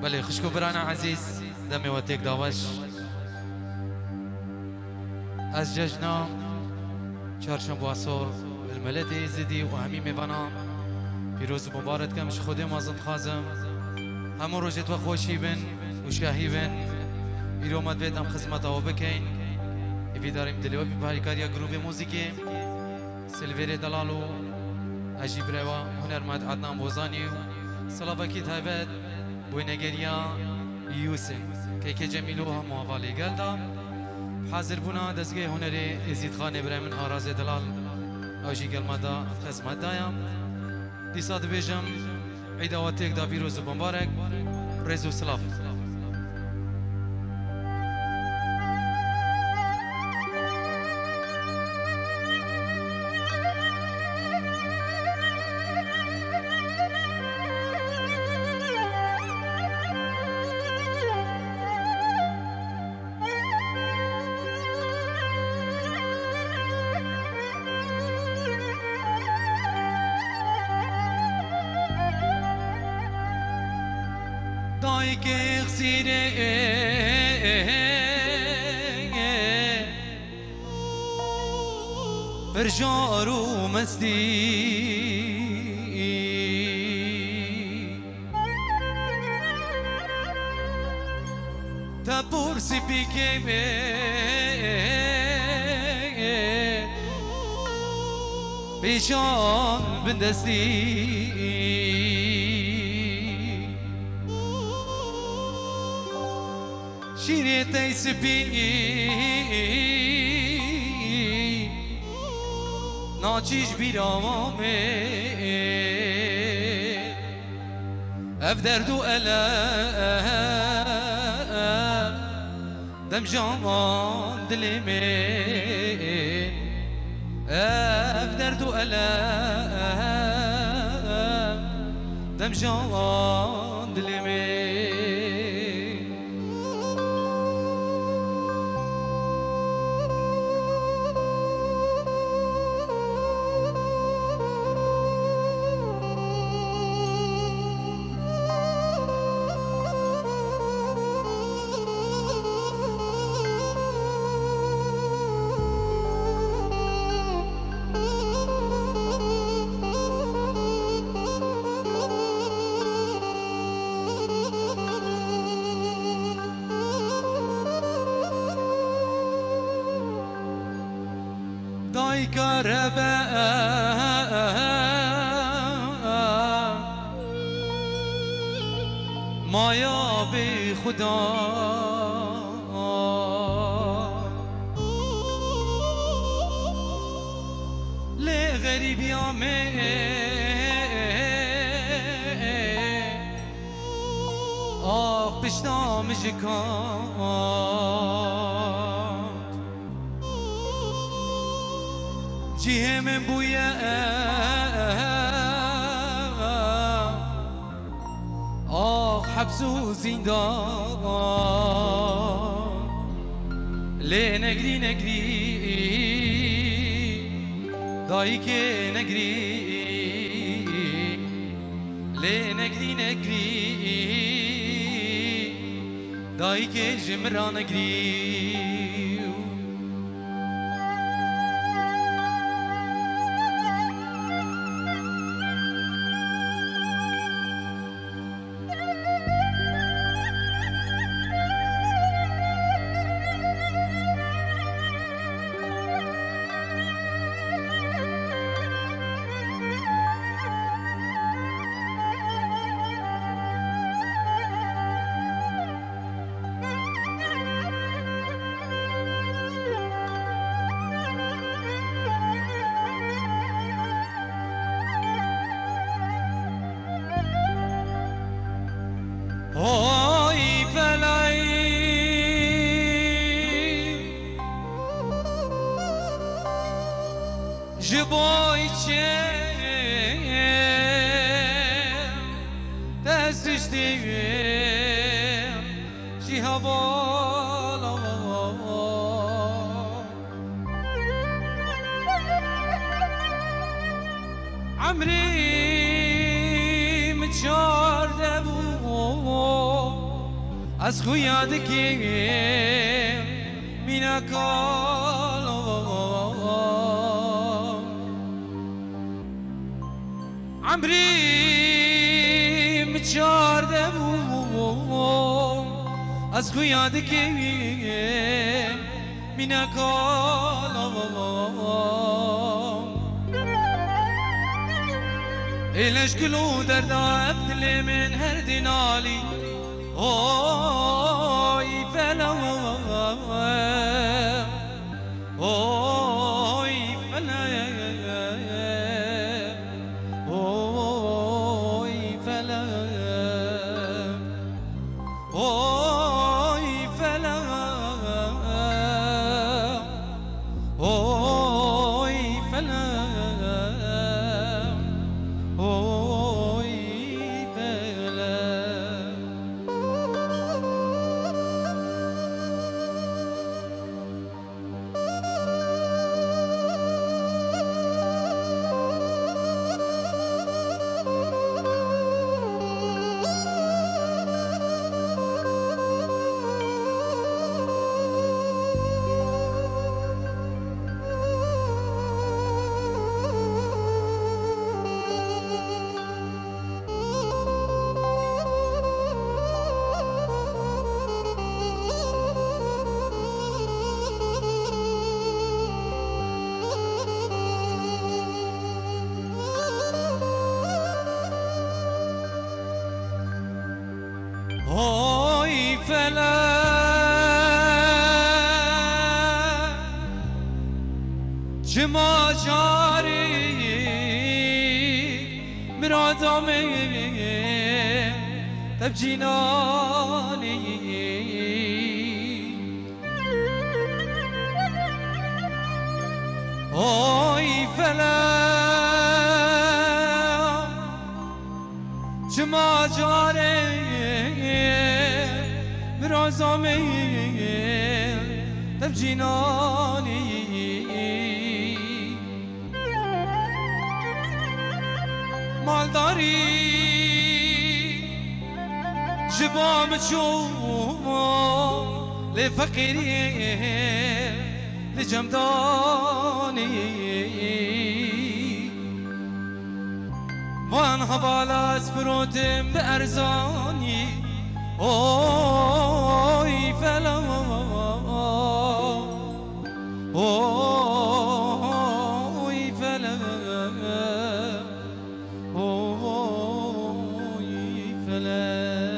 بله خوشکو بران عزیز دمی و تک داوش از جشنا چهارشنبه عصر الملت ایزدی و همین میبنا پیروز مبارک کمش خودم مازن خازم همون روزت و خوشی بن و شاهی بن ایرو مدوید هم خدمت آو بکن ایوی داریم دلیو بی باریکاریا گروه موزیکی سلویر دلالو عجیب روا هنرمند عدنان بوزانی سلافاکی تایبت بوی نگریا یوسف که جمیلو هم حوالی گلدا حاضر بونا دزگه هنری ازید خان ابراهیم آراز دلال آجی گلمدا خدمت دایم دیساد بیجم عید و تک دا بیروز مبارک رزو سلاف دای که خسیره برجارو مستی تا پرسی بیکه بیشان بندستی شیری تیسبی ناچیش بیرامه اف دردو الم دم جان دلمه اف دردو الم دم جان دلمه دای کربه مایا بی خدا لی غریبی آمه آخ پشتام جکان جیه من بویه آخ حبس و زندان لی نگری نگری دایی که نگری لی نگری نگری دایی که جمرا نگری Oy felay Jiboy çem Tez düştüm Cihavala Amrim çarde bu از خو یادکی مینا کالا عمری مچارده بوم از خو یادکی مینا کالا ایلش گلو درداب دل من هر دینالی اوی فلا اوی فلا اوی فلا اوی فلا اوی فلا اوی فلا جما جاری مرادم تب جینانی اوی فلا جما جاری مرازامه تب جینانی مالداری جبام چوم لفقیری لجمدانی وان حوالا سپروتم به ارزانی اوی فلا اوی فلا اوی فلا